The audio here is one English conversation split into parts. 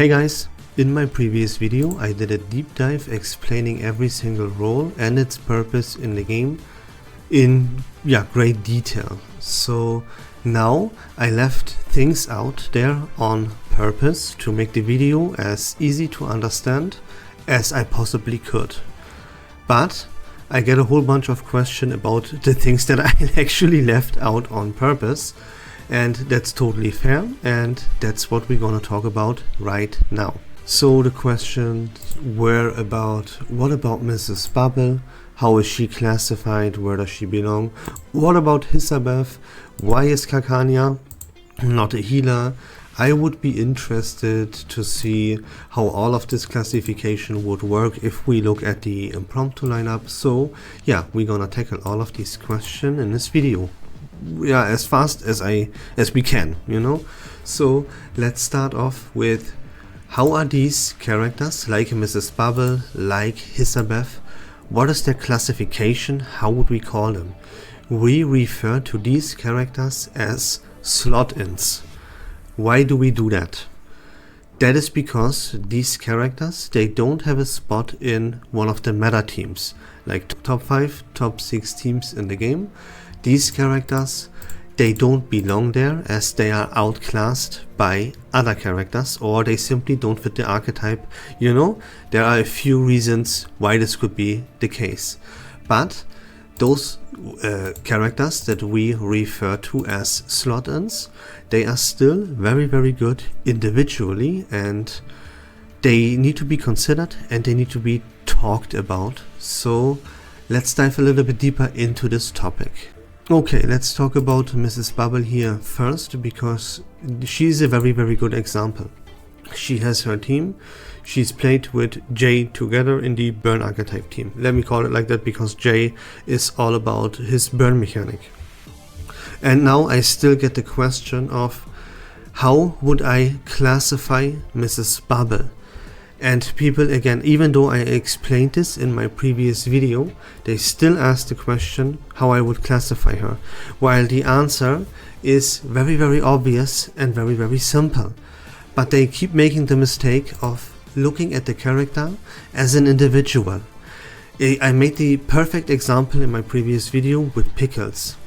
Hey guys, in my previous video I did a deep dive explaining every single role and its purpose in the game in great detail. So now I left things out there on purpose to make the video as easy to understand as I possibly could. But I get a whole bunch of questions about the things that I actually left out on purpose. And that's totally fair, and that's what we're gonna talk about right now. So the questions were about, what about Mrs. Bubble? How is she classified? Where does she belong? What about Hisabeth? Why is Kakania not a healer? I would be interested to see how all of this classification would work if we look at the Impromptu lineup. So yeah, we're gonna tackle all of these questions in this video. As fast as we can, So let's start off with, how are these characters like Mrs. Bubble, like Hisabeth, what is their classification? How would we call them? We refer to these characters as slot-ins. Why do we do that? That is because these characters, they don't have a spot in one of the meta teams, like top 5, top 6 teams in the game. These characters, they don't belong there as they are outclassed by other characters, or they simply don't fit the archetype. There are a few reasons why this could be the case. But those characters that we refer to as slot-ins, they are still very, very good individually, and they need to be considered and they need to be talked about. So let's dive a little bit deeper into this topic. Okay, let's talk about Mrs. Bubble here first, because she's a very, very good example. She has her team. She's played with Jay together in the burn archetype team. Let me call it like that because Jay is all about his burn mechanic. And now I still get the question of, how would I classify Mrs. Bubble? And people, again, even though I explained this in my previous video, they still ask the question how I would classify her, while the answer is very, very obvious and very, very simple. But they keep making the mistake of looking at the character as an individual. I made the perfect example in my previous video with Pickles.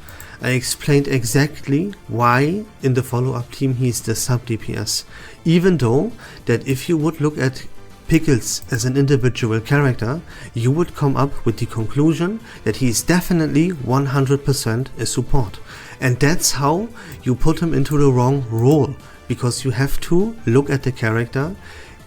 I explained exactly why in the follow-up team he's the sub DPS, even though that if you would look at Pickles as an individual character, you would come up with the conclusion that he is definitely 100% a support. And that's how you put him into the wrong role, because you have to look at the character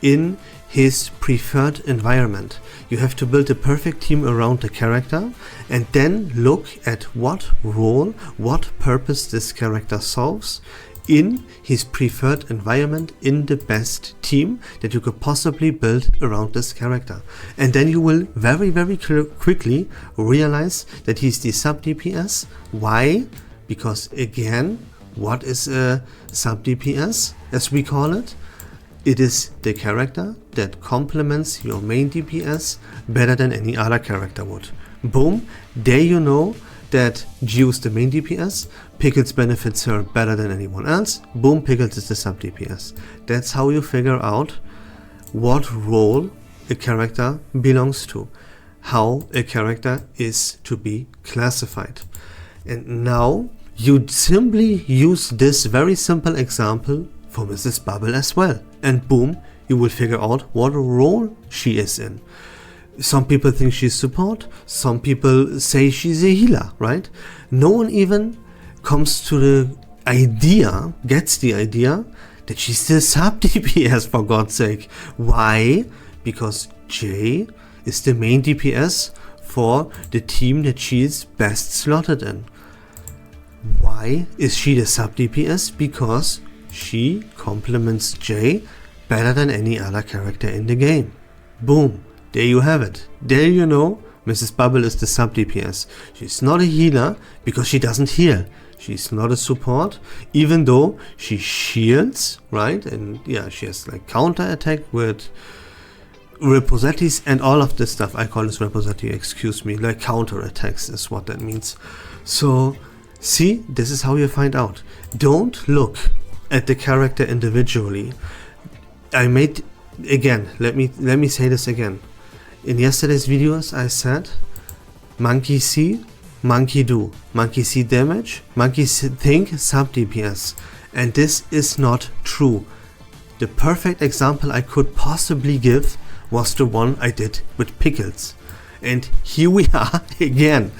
in his preferred environment. You have to build a perfect team around the character and then look at what role, what purpose this character solves in his preferred environment, in the best team that you could possibly build around this character. And then you will very, very quickly realize that he's the sub DPS. Why? Because again, what is a sub DPS, as we call it? It is the character that complements your main DPS better than any other character would. Boom, there you know that Gio's the main DPS, Pickles benefits her better than anyone else. Boom, Pickles is the sub DPS. That's how you figure out what role a character belongs to, how a character is to be classified. And now you simply use this very simple example for Mrs. Bubble as well. And boom, you will figure out what role she is in. Some people think she's support, some people say she's a healer, right? No one even comes to the idea, gets the idea that she's the sub DPS, for God's sake. Why? Because Jay is the main DPS for the team that she is best slotted in. Why is she the sub DPS? Because she complements Jay better than any other character in the game. Boom. There you have it. There you know Mrs. Bubble is the sub DPS. She's not a healer because she doesn't heal. She's not a support, even though she shields, right? And yeah, she has like counter attack with Reposettis and all of this stuff. I call this Reposetti, excuse me, like counter attacks is what that means. So see, this is how you find out. Don't look at the character individually. I made, again, let me say this again. In yesterday's videos I said monkey see, monkey do, monkey see damage, monkey think sub DPS, and this is not true. The perfect example I could possibly give was the one I did with pickles, and here we are again.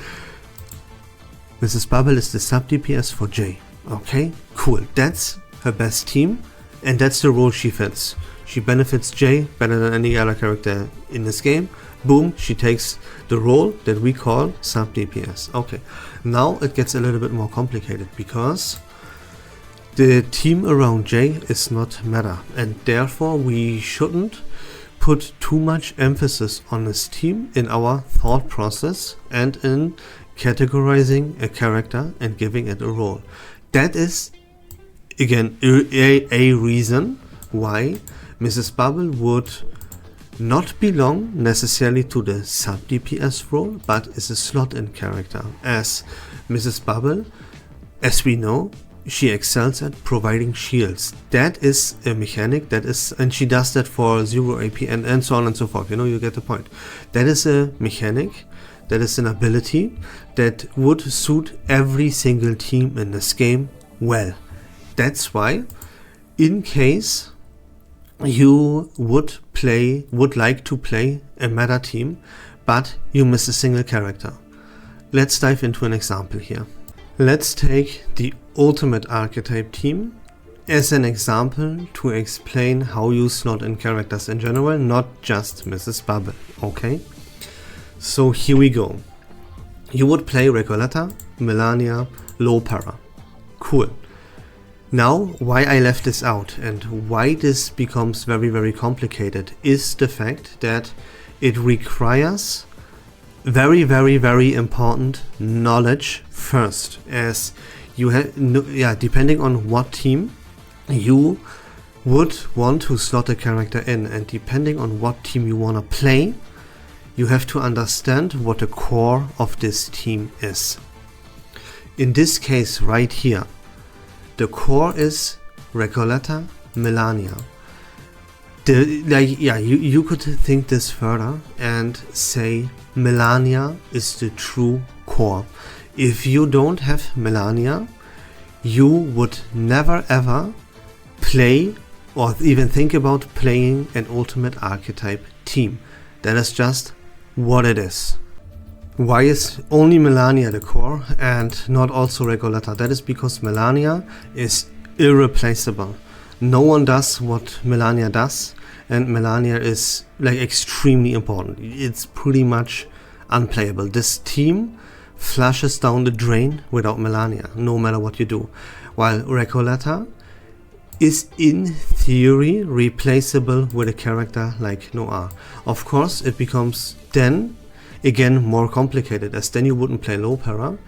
Mrs. Bubble is the sub DPS for Jay. Okay, cool, that's her best team, and that's the role she fits. She benefits Jay better than any other character in this game. Boom, she takes the role that we call sub DPS. Okay, now it gets a little bit more complicated because the team around Jay is not meta, and therefore we shouldn't put too much emphasis on this team in our thought process and in categorizing a character and giving it a role. That is, again, a reason why Mrs. Bubble would not belong necessarily to the sub DPS role, but is a slot-in character, as Mrs. Bubble, as we know, she excels at providing shields. That is a mechanic that is, and she does that for 0 AP and so on and so forth, you know, you get the point. That is a mechanic, that is an ability that would suit every single team in this game well. That's why, in case you would like to play a meta team, but you miss a single character. Let's dive into an example here. Let's take the ultimate archetype team as an example to explain how you slot in characters in general, not just Mrs. Bubble, okay? So here we go. You would play Recoleta, Melania, low para. Cool. Now, why I left this out and why this becomes very, very complicated is the fact that it requires very, very, very important knowledge first, as you have, depending on what team you would want to slot a character in, and depending on what team you want to play, you have to understand what the core of this team is. In this case right here, the core is Recoleta, Melania. You could think this further and say Melania is the true core. If you don't have Melania, you would never ever play or even think about playing an ultimate archetype team. That is just what it is. Why is only Melania the core and not also Recoleta? That is because Melania is irreplaceable. No one does what Melania does, and Melania is like extremely important. It's pretty much unplayable. This team flushes down the drain without Melania, no matter what you do. While Recoleta is in theory replaceable with a character like Noir. Of course, it becomes then again more complicated, as then you wouldn't play low para,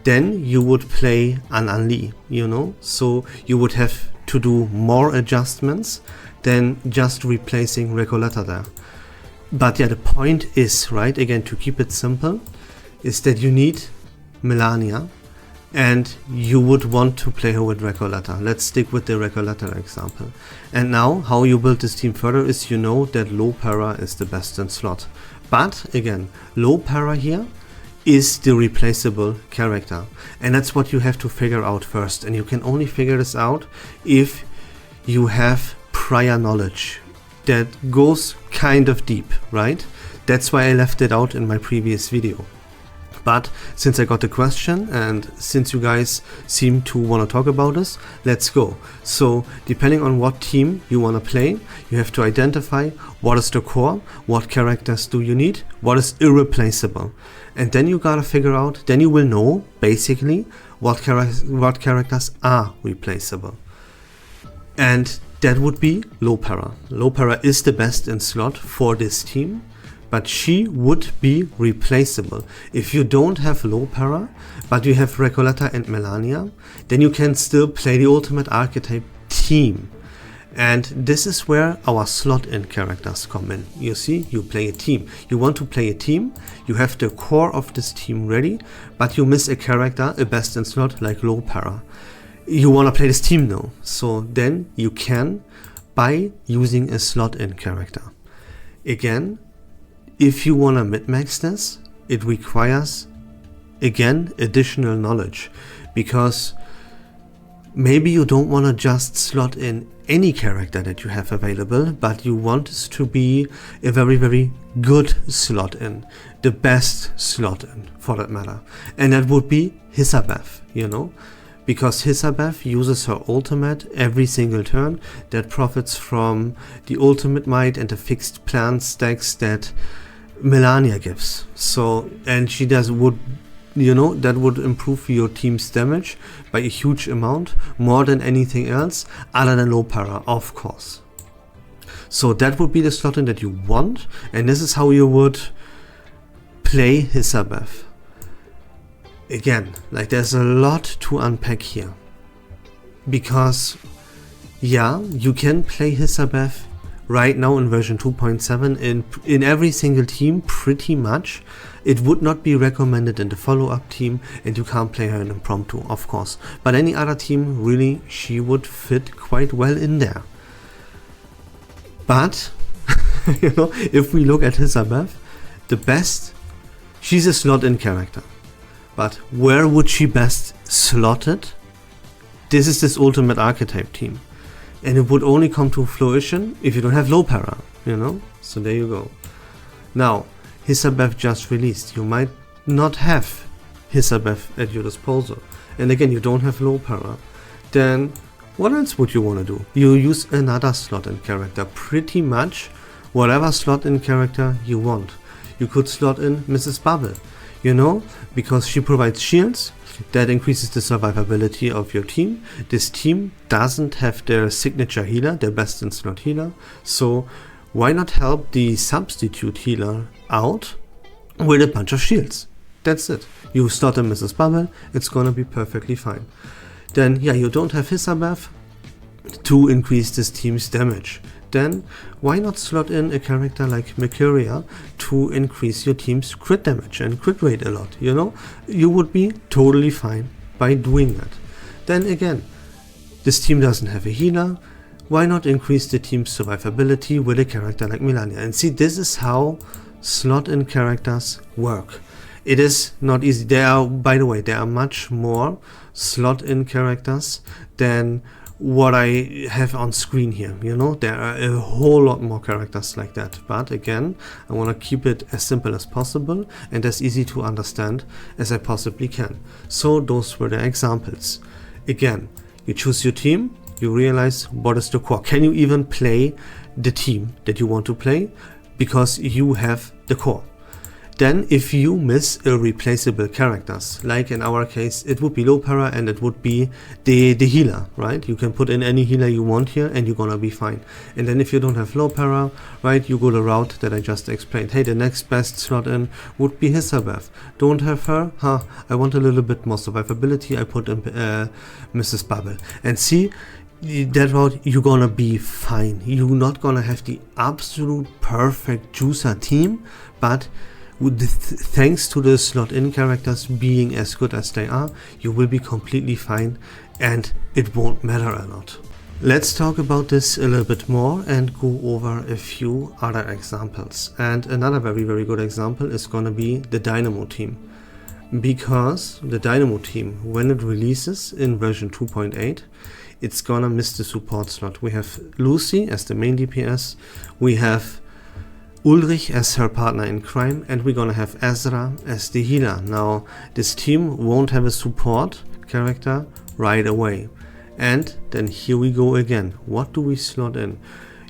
then you would play an Anli, you know, so you would have to do more adjustments than just replacing Recoleta there. But yeah, the point is, right, again, to keep it simple, is that you need Melania and you would want to play her with Recoleta. Let's stick with the Recoleta example. And now, how you build this team further is, you know that low para is the best in slot. But again, low para here is the replaceable character, and that's what you have to figure out first, and you can only figure this out if you have prior knowledge that goes kind of deep, right? That's why I left it out in my previous video. But since I got the question and since you guys seem to want to talk about this, let's go. So depending on what team you want to play, you have to identify what is the core, what characters do you need, what is irreplaceable. And then you gotta figure out, then you will know basically what characters are replaceable. And that would be low para. Low para is the best in slot for this team, but she would be replaceable. If you don't have low para, but you have Recoleta and Melania, then you can still play the ultimate archetype team. And this is where our slot-in characters come in. You see, you play a team. You want to play a team, you have the core of this team ready, but you miss a character, a best in slot like low para. You want to play this team now, so then you can, by using a slot-in character. Again, if you want to min-max this, it requires, again, additional knowledge, because maybe you don't want to just slot in any character that you have available, but you want this to be a very, very good slot in, the best slot in for that matter. And that would be Hisabeth, you know, because Hisabeth uses her ultimate every single turn that profits from the ultimate might and the fixed plant stacks that Melania gives. So, and she would improve your team's damage by a huge amount, more than anything else, other than low para, of course. So that would be the slot in that you want, and this is how you would play Hisabeth. Again, like, there's a lot to unpack here, because yeah, you can play Hisabeth right now in version 2.7 in every single team pretty much. It would not be recommended in the follow-up team, and you can't play her in Impromptu, of course. But any other team, really, she would fit quite well in there. But, you know, if we look at Hisabeth, the best, she's a slot-in character. But where would she best slot it? This is this ultimate archetype team. And it would only come to fruition if you don't have low para, you know? So there you go. Now, Hisabeth just released. You might not have Hisabeth at your disposal. And again, you don't have low para. Then what else would you want to do? You use another slot-in character. Pretty much whatever slot-in character you want. You could slot in Mrs. Bubble, you know, because she provides shields. That increases the survivability of your team. This team doesn't have their signature healer, their best in slot healer. So why not help the substitute healer out with a bunch of shields? That's it. You slot in Mrs. Bubble, it's gonna be perfectly fine. Then yeah, you don't have Hisabeth to increase this team's damage. Then why not slot in a character like Mercuria to increase your team's crit damage and crit rate a lot, you know? You would be totally fine by doing that. Then again, this team doesn't have a healer. Why not increase the team's survivability with a character like Melania? And see, this is how slot-in characters work. It is not easy. By the way, there are much more slot-in characters than what I have on screen here, you know. There are a whole lot more characters like that, but again, I want to keep it as simple as possible and as easy to understand as I possibly can. So those were the examples. Again, you choose your team, you realize what is the core. Can you even play the team that you want to play? Because you have the core. Then if you miss irreplaceable characters, like in our case it would be low para and it would be the healer, right? You can put in any healer you want here and you're gonna be fine. And then if you don't have low para, right, you go the route that I just explained. Hey, the next best slot in would be Hisabeth. Don't have her? Huh, I want a little bit more survivability, I put in Mrs. Bubble. And see, that route you're gonna be fine. You're not gonna have the absolute perfect juicer team, but thanks to the slot-in characters being as good as they are, you will be completely fine and it won't matter a lot. Let's talk about this a little bit more and go over a few other examples. And another very, very good example is gonna be the Dynamo team. Because the Dynamo team, when it releases in version 2.8, it's gonna miss the support slot. We have Lucy as the main DPS, we have Ulrich as her partner in crime, and we're gonna have Ezra as the healer. Now, this team won't have a support character right away. And then here we go again. What do we slot in?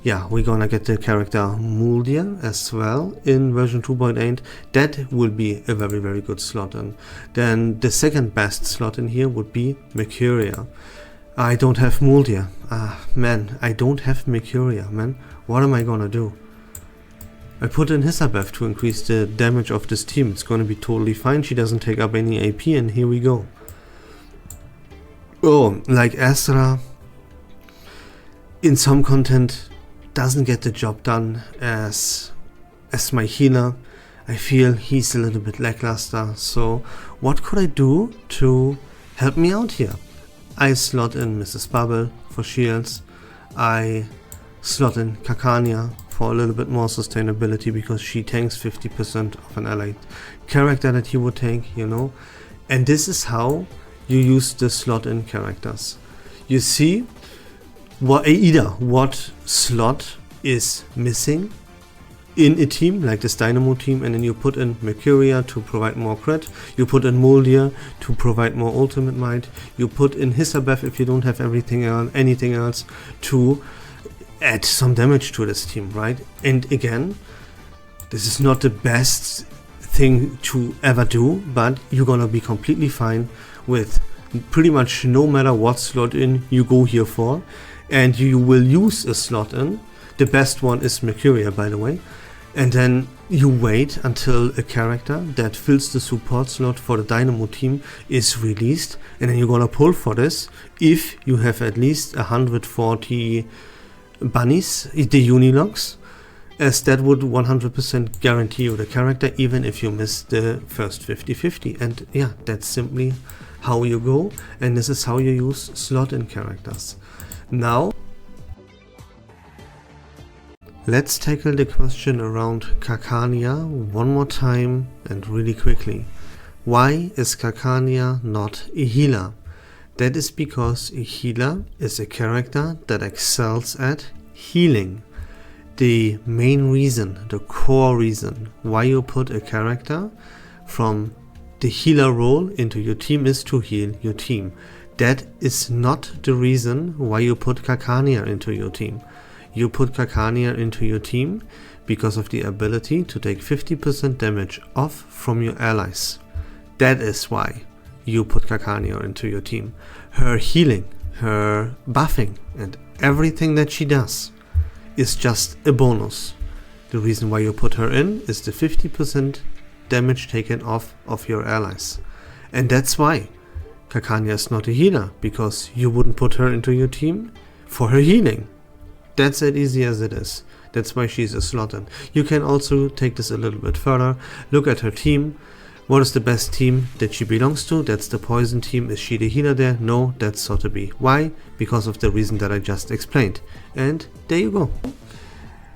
Yeah, we're gonna get the character Muldia as well in version 2.8. That will be a very, very good slot in. Then the second best slot in here would be Mercuria. I don't have Muldia. Man, I don't have Mercuria, man. What am I gonna do? I put in Hisabeth to increase the damage of this team. It's gonna be totally fine. She doesn't take up any AP, and here we go. Oh, like Ezra in some content doesn't get the job done as my healer. I feel he's a little bit lackluster. So what could I do to help me out here? I slot in Mrs. Bubble for shields. I slot in Kakania for a little bit more sustainability, because she tanks 50% of an allied character that you would tank, you know. And this is how you use the slot in characters. You see what slot is missing in a team like this Dynamo team, and then you put in Mercuria to provide more crit, you put in Moldia to provide more ultimate might, you put in Hisabeth if you don't have anything else to add some damage to this team, right? And again, this is not the best thing to ever do, but you're gonna be completely fine with pretty much no matter what slot in you go here for, and you will use a slot in. The best one is Mercuria, by the way, and then you wait until a character that fills the support slot for the Dynamo team is released, and then you're gonna pull for this if you have at least 140 bunnies, the Unilogs, as that would 100% guarantee you the character even if you miss the first 50-50. And yeah, that's simply how you go, and this is how you use slot in characters. Now let's tackle the question around Kakania one more time and really quickly. Why is Kakania not a healer? That is because a healer is a character that excels at healing. The main reason, the core reason why you put a character from the healer role into your team is to heal your team. That is not the reason why you put Kakania into your team. You put Kakania into your team because of the ability to take 50% damage off from your allies. That is why you put Kakania into your team. Her healing, her buffing, and everything that she does is just a bonus. The reason why you put her in is the 50% damage taken off of your allies. And that's why Kakania is not a healer, because you wouldn't put her into your team for her healing. That's as easy as it is. That's why she's a slot in. You can also take this a little bit further. Look at her team. What is the best team that she belongs to? That's the poison team. Is she the healer there? No, that's Sotheby. Why? Because of the reason that I just explained. And there you go.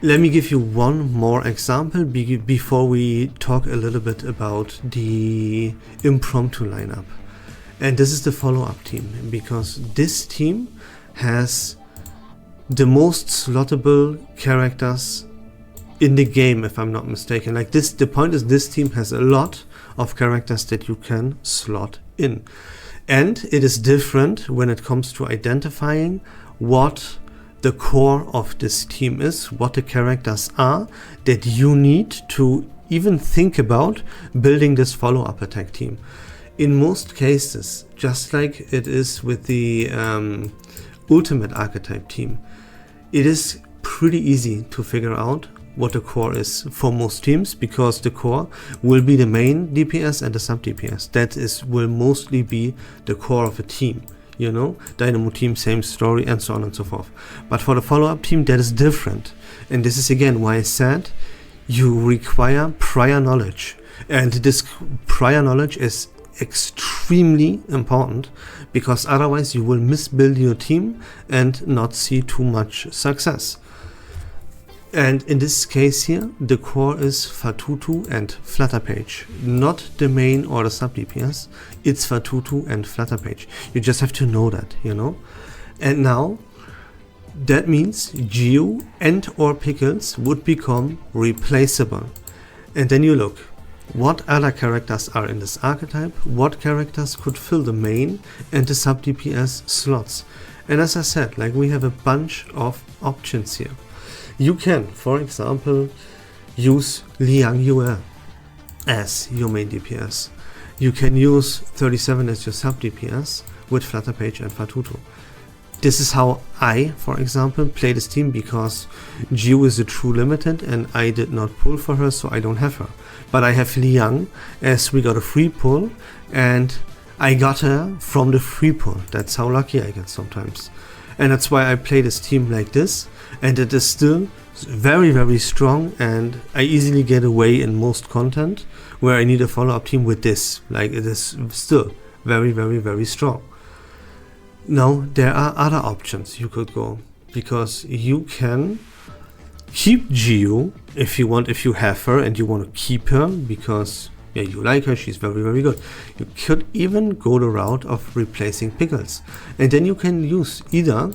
Let me give you one more example before we talk a little bit about the Impromptu lineup. And this is the follow-up team, because this team has the most slottable characters in the game, if I'm not mistaken. Like this, the point is this team has a lot of characters that you can slot in. And it is different when it comes to identifying what the core of this team is, what the characters are that you need to even think about building this follow-up attack team. In most cases, just like it is with the ultimate archetype team, it is pretty easy to figure out what the core is for most teams, because the core will be the main DPS and the sub DPS. That will mostly be the core of a team. You know, Dynamo team, same story, and so on and so forth. But for the follow-up team, that is different. And this is again why I said you require prior knowledge. And this prior knowledge is extremely important, because otherwise you will misbuild your team and not see too much success. And in this case here, the core is Fatutu and Flutterpage, not the main or the sub DPS. It's Fatutu and Flutterpage. You just have to know that, you know. And now that means Geo and or Pickles would become replaceable. And then you look, what other characters are in this archetype? What characters could fill the main and the sub DPS slots? And as I said, like, we have a bunch of options here. You can, for example, use Liang Yue as your main DPS. You can use 37 as your sub DPS with Flutterpage and Fatutu. This is how I, for example, play this team, because Jiu is a true limited and I did not pull for her, so I don't have her. But I have Liang, as we got a free pull, and I got her from the free pull. That's how lucky I get sometimes. And that's why I play this team like this, and it is still very, very strong, and I easily get away in most content where I need a follow-up team with this. Like, it is still very, very, very strong. Now, there are other options you could go. because you can keep Geo if you want, if you have her and you want to keep her because yeah, you like her, she's very, very good. You could even go the route of replacing Pickles, and then you can use either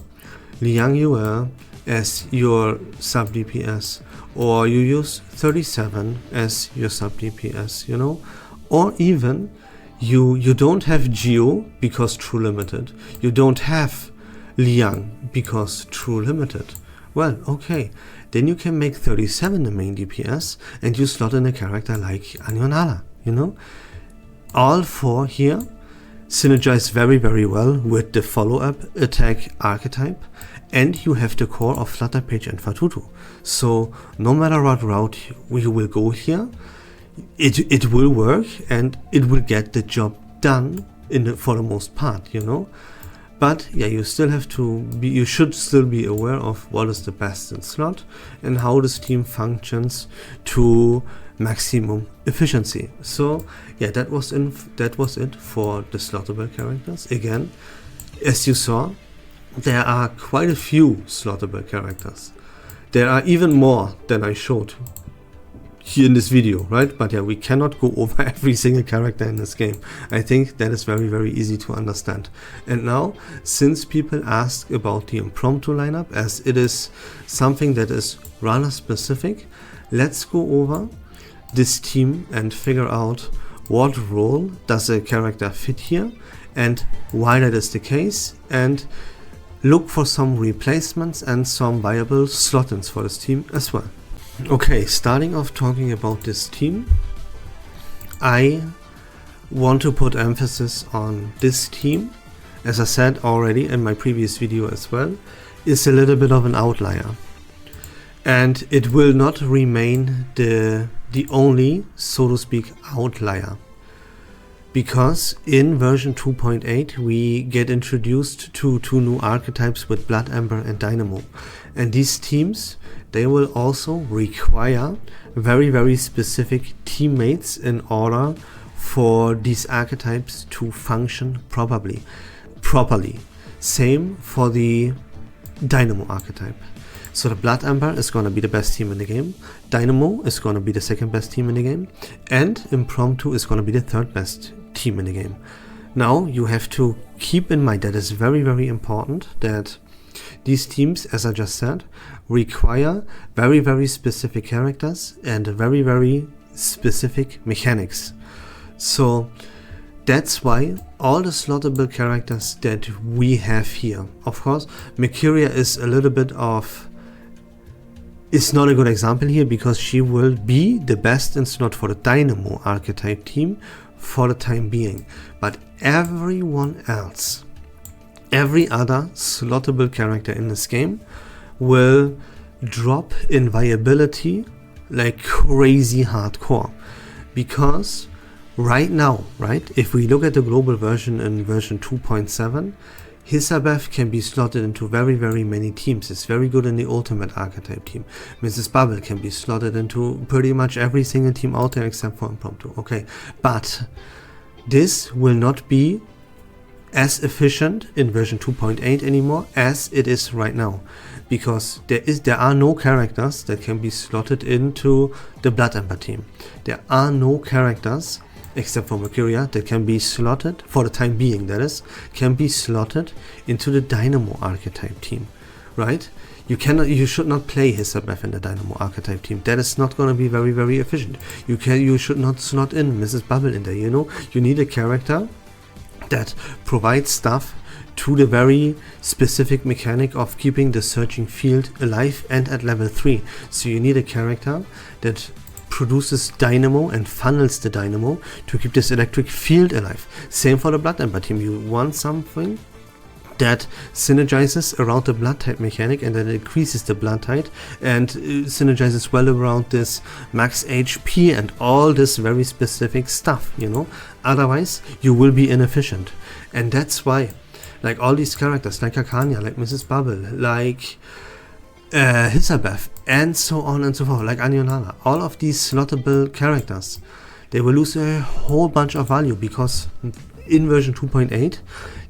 Liang Yue as your sub DPS, or you use 37 as your sub DPS, you know, or even you don't have Geo because True Limited, you don't have Liang because True Limited. Well, okay, then you can make 37 the main DPS and you slot in a character like Anionala, you know. All four here synergize very, very well with the follow-up attack archetype, and you have the core of Flutter Page and Fatutu. So no matter what route we will go here, it will work and it will get the job done for the most part, you know. But yeah, you still have to be, you should still be aware of what is the best in slot and how this team functions to maximum efficiency. So yeah, that was it for the slottable characters. Again, as you saw, there are quite a few slottable characters. There are even more than I showed here in this video, right? But yeah, we cannot go over every single character in this game. I think that is very, very easy to understand. And now, since people asked about the Impromptu lineup, as it is something that is rather specific, let's go over this team and figure out what role does a character fit here and why that is the case, and look for some replacements and some viable slot-ins for this team as well. Okay, starting off talking about this team, I want to put emphasis on this team. As I said already in my previous video as well, is a little bit of an outlier, and it will not remain the only, so to speak, outlier, because in version 2.8 we get introduced to two new archetypes with Blood Ember and Dynamo, and these teams, they will also require very, very specific teammates in order for these archetypes to function properly. Same for the Dynamo archetype. So the Blood Ember is going to be the best team in the game, Dynamo is going to be the second best team in the game, and Impromptu is going to be the third best team in the game. Now you have to keep in mind that it's very, very important that these teams, as I just said, require very, very specific characters and very, very specific mechanics. So that's why all the slottable characters that we have here, of course, Mercuria is a little bit of, it's not a good example here because she will be the best in slot for the Dynamo archetype team for the time being, but everyone else, every other slottable character in this game will drop in viability like crazy hardcore, because right now, right, if we look at the global version in version 2.7, Hisabeth can be slotted into very, very many teams. It's very good in the ultimate archetype team. Mrs. Bubble can be slotted into pretty much every single team out there except for Impromptu. Okay, but this will not be as efficient in version 2.8 anymore as it is right now, because there are no characters that can be slotted into the Blood Ember team. There are no characters except for Mercuria that can be slotted, for the time being that is, can be slotted into the Dynamo archetype team, right? You should not play Hisabeth in the Dynamo archetype team. That is not going to be very, very efficient. You should not slot in Mrs. Bubble in there, you know? You need a character that provides stuff to the very specific mechanic of keeping the searching field alive and at level 3. So you need a character that produces Dynamo and funnels the Dynamo to keep this electric field alive. Same for the Blood Ember team. You want something that synergizes around the blood type mechanic and that increases the blood type and synergizes well around this max HP and all this very specific stuff, you know. Otherwise you will be inefficient, and that's why, like, all these characters like Akanya, like Mrs. Bubble, like Hisabeth, and so on and so forth, like Anionala, all of these slottable characters, they will lose a whole bunch of value because in version 2.8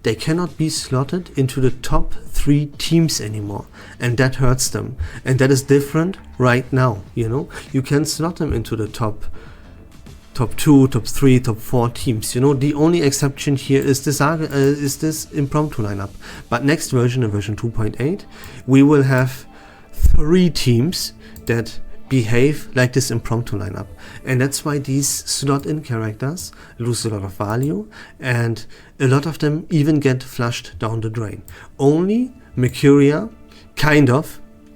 they cannot be slotted into the top 3 teams anymore, and that hurts them. And that is different right now, you know. You can slot them into the top 2, top 3, top 4 teams, you know. The only exception here is this Impromptu lineup. But next version, in version 2.8, we will have 3 teams that behave like this Impromptu lineup, and that's why these slot-in characters lose a lot of value, and a lot of them even get flushed down the drain. Only Mercuria,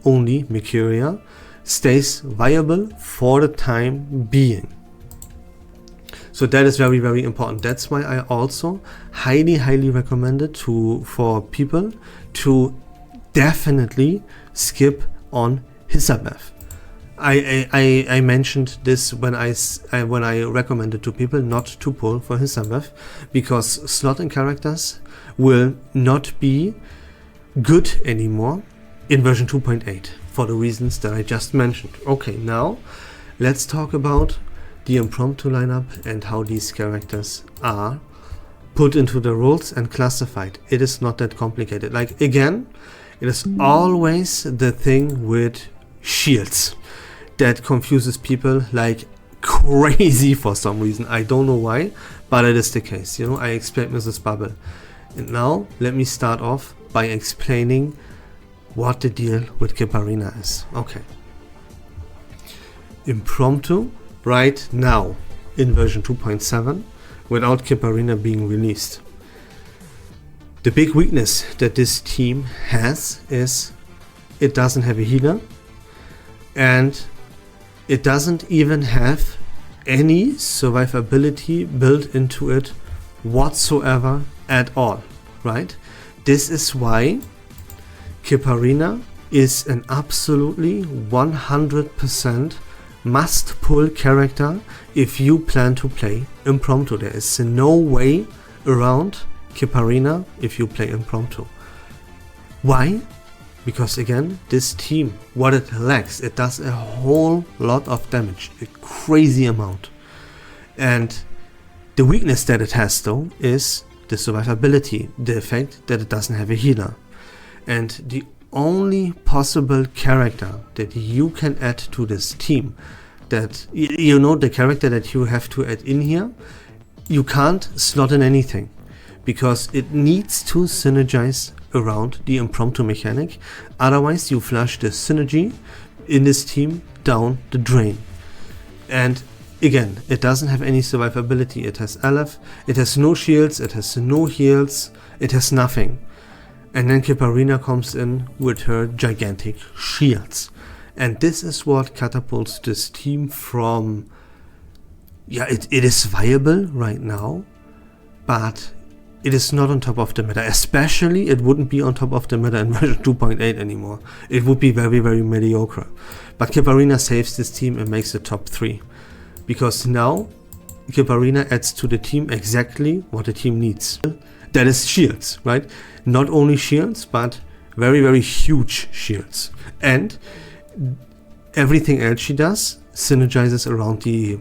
only Mercuria stays viable for the time being. So that is very, very important. That's why I also highly recommend it for people to definitely skip on Hisabeth. I mentioned this when I recommended to people not to pull for Hisabeth, because slot-in characters will not be good anymore in version 2.8 for the reasons that I just mentioned. Okay, now let's talk about the Impromptu lineup and how these characters are put into the roles and classified. It is not that complicated. Like, again, it is always the thing with shields that confuses people like crazy for some reason. I don't know why, but it is the case. You know, I expect Mrs. Bubble. And now let me start off by explaining what the deal with Kiparina is. Okay. Impromptu right now in version 2.7 without Kiparina being released. The big weakness that this team has is it doesn't have a healer, and it doesn't even have any survivability built into it whatsoever at all, right? This is why Kiparina is an absolutely 100% must pull character if you plan to play Impromptu. There is no way around Kiparina if you play Impromptu. Why? Because again, this team, what it lacks, it does a whole lot of damage, a crazy amount. And the weakness that it has though is the survivability, the fact that it doesn't have a healer. And the only possible character that you can add to this team, that you know, the character that you have to add in here, you can't slot in anything, because it needs to synergize around the Impromptu mechanic. Otherwise you flush the synergy in this team down the drain. And again, it doesn't have any survivability. It has Aleph, it has no shields, it has no heals, it has nothing. And then Kiparina comes in with her gigantic shields. And this is what catapults this team from, yeah, it is viable right now, but it is not on top of the meta. Especially, it wouldn't be on top of the meta in version 2.8 anymore. It would be very, very mediocre. But Kiparina saves this team and makes it top 3. Because now, Kiparina adds to the team exactly what the team needs. That is shields, right? Not only shields, but very, very huge shields. And everything else she does synergizes around the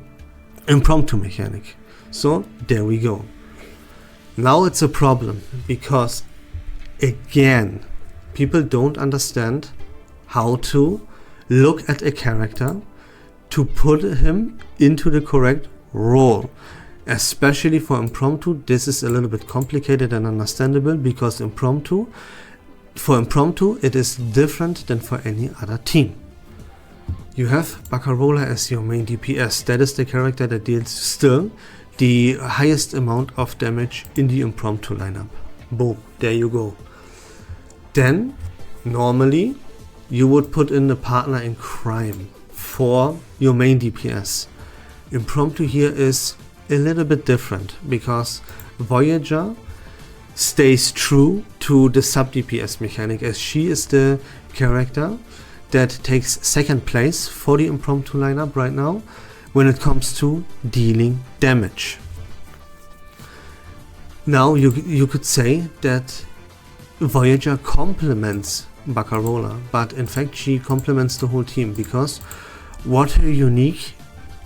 Impromptu mechanic. So, there we go. Now it's a problem, because again, people don't understand how to look at a character to put him into the correct role. Especially for Impromptu, this is a little bit complicated and understandable, because for Impromptu it is different than for any other team. You have Baccarola as your main DPS. That is the character that deals still the highest amount of damage in the Impromptu lineup. Boom, there you go. Then, normally, you would put in the partner in crime for your main DPS. Impromptu here is a little bit different, because Voyager stays true to the sub DPS mechanic, as she is the character that takes second place for the Impromptu lineup right now when it comes to dealing damage. Now you could say that Voyager complements Baccarola, but in fact she complements the whole team, because what her unique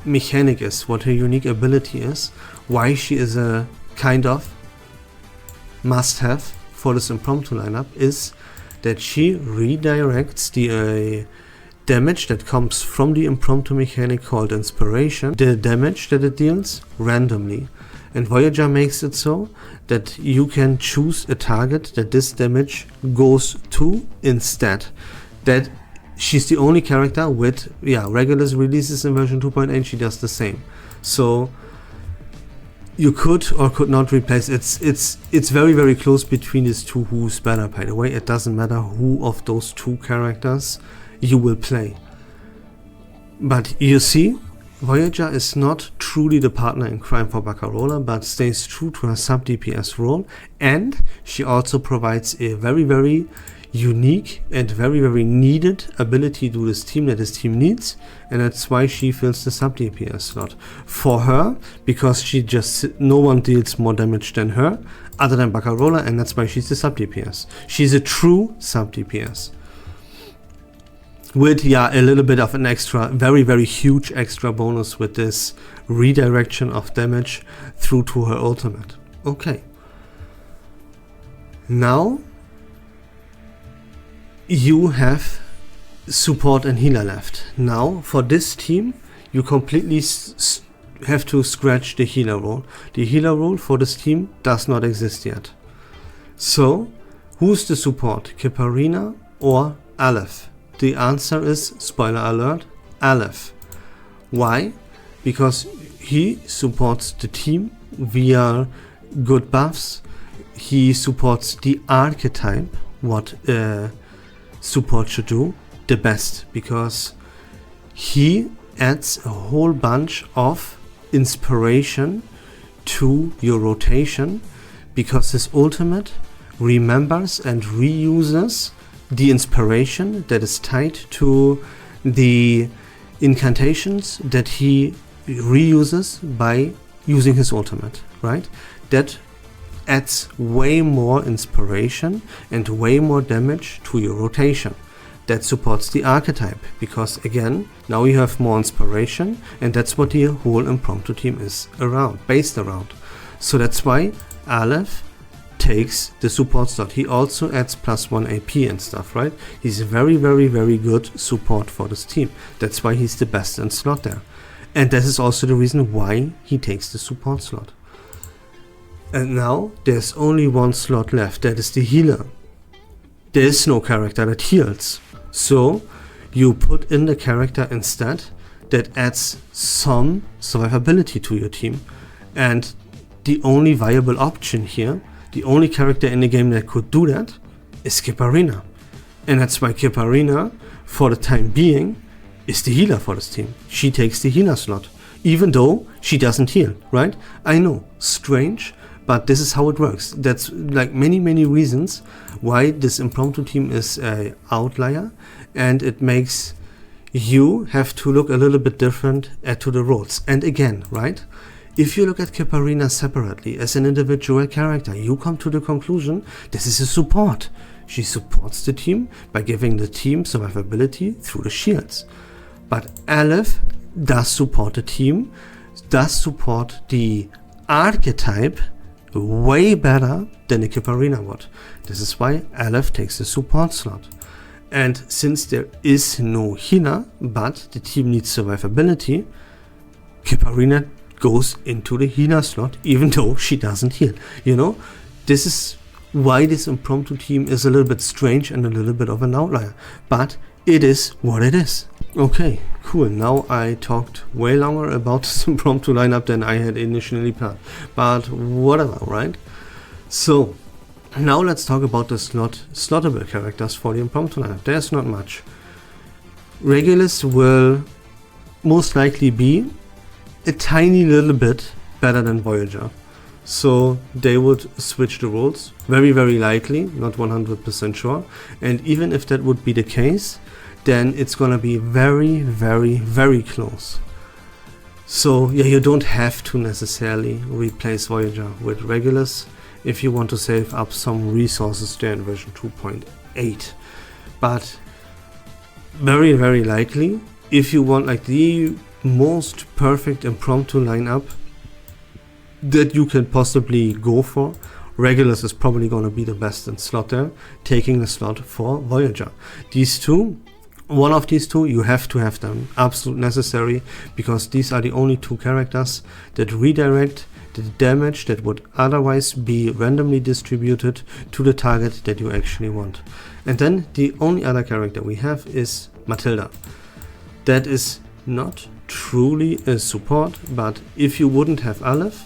mechanic is, what her unique ability is, why she is a kind of must-have for this Impromptu lineup, is that she redirects the damage that comes from the Impromptu mechanic called Inspiration, the damage that it deals, randomly. And Voyager makes it so that you can choose a target that this damage goes to instead. That she's the only character with, Regulus releases in version 2.8, she does the same. So you could or could not replace. It's very, very close between these two. Who's better, by the way. It doesn't matter who of those two characters you will play. But you see, Voyager is not truly the partner in crime for Baccarola, but stays true to her sub-DPS role, and she also provides a very, very unique and very, very needed ability to this team that this team needs, and that's why she fills the sub-DPS slot. For her, because no one deals more damage than her, other than Baccarola, and that's why she's the sub-DPS. She's a true sub-DPS. With, a little bit of an extra, very, very huge extra bonus with this redirection of damage through to her ultimate. Okay. Now, you have support and healer left. Now, for this team, you completely have to scratch the healer role. The healer role for this team does not exist yet. So, who's the support? Kiparina or Aleph? The answer is, spoiler alert, Aleph. Why? Because he supports the team via good buffs. He supports the archetype, what support should do, the best. Because he adds a whole bunch of inspiration to your rotation. Because his ultimate remembers and reuses the inspiration that is tied to the incantations that he reuses by using his ultimate, right? That adds way more inspiration and way more damage to your rotation. That supports the archetype, because again, now you have more inspiration, and that's what the whole Impromptu team is based around. So that's why Aleph takes the support slot. He also adds +1 AP and stuff, right? He's a very, very, very good support for this team. That's why he's the best in slot there. And this is also the reason why he takes the support slot. And now there's only one slot left, that is the healer. There is no character that heals. So you put in the character instead that adds some survivability to your team. And the only viable option here, the only character in the game that could do that, is Kiparina. And that's why Kiparina, for the time being, is the healer for this team. She takes the healer slot, even though she doesn't heal, right? I know, strange, but this is how it works. That's like many, many reasons why this Impromptu team is an outlier, and it makes you have to look a little bit different to the roles. And again, right? If you look at Kiparina separately as an individual character, you come to the conclusion this is a support. She supports the team by giving the team survivability through the shields. But Aleph does support the team, does support the archetype way better than the Kiparina would. This is why Aleph takes the support slot. And since there is no healer, but the team needs survivability, Kiparina goes into the healer slot, even though she doesn't heal. You know, this is why this Impromptu team is a little bit strange and a little bit of an outlier. But it is what it is. Okay, cool. Now I talked way longer about this Impromptu lineup than I had initially planned. But whatever, right? So, now let's talk about the slottable characters for the Impromptu lineup. There's not much. Regulus will most likely be a tiny little bit better than Voyager. So they would switch the roles, very, very likely, not 100% sure. And even if that would be the case, then it's gonna be very, very, very close. So yeah, you don't have to necessarily replace Voyager with Regulus if you want to save up some resources there in version 2.8. But very, very likely, if you want like the most perfect Impromptu lineup that you can possibly go for, Regulus is probably going to be the best in slot there, taking the slot for Voyager. These two, one of these two, you have to have them, absolute necessary, because these are the only two characters that redirect the damage that would otherwise be randomly distributed to the target that you actually want. And then the only other character we have is Matilda. That is not truly a support, but if you wouldn't have Aleph,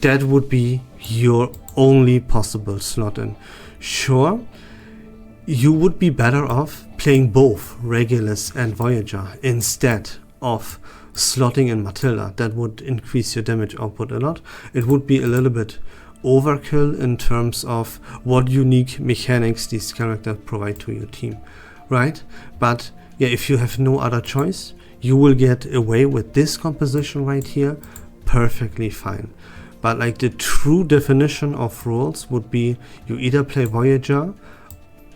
that would be your only possible slot in. Sure, you would be better off playing both Regulus and Voyager instead of slotting in Matilda. That would increase your damage output a lot. It would be a little bit overkill in terms of what unique mechanics these characters provide to your team, right? But yeah, if you have no other choice, you will get away with this composition right here perfectly fine. But like the true definition of roles would be you either play Voyager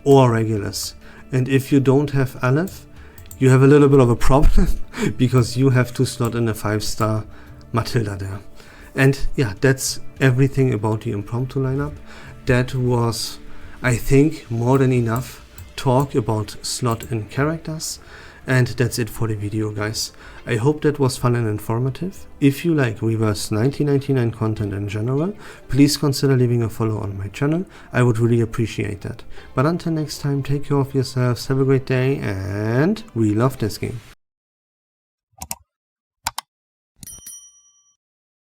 or Regulus. And if you don't have Aleph, you have a little bit of a problem because you have to slot in a 5-star Matilda there. And yeah, that's everything about the Impromptu lineup. That was, I think, more than enough talk about slot in characters. And that's it for the video, guys. I hope that was fun and informative. If you like Reverse1999 content in general, please consider leaving a follow on my channel. I would really appreciate that. But until next time, take care of yourselves, have a great day, and we love this game.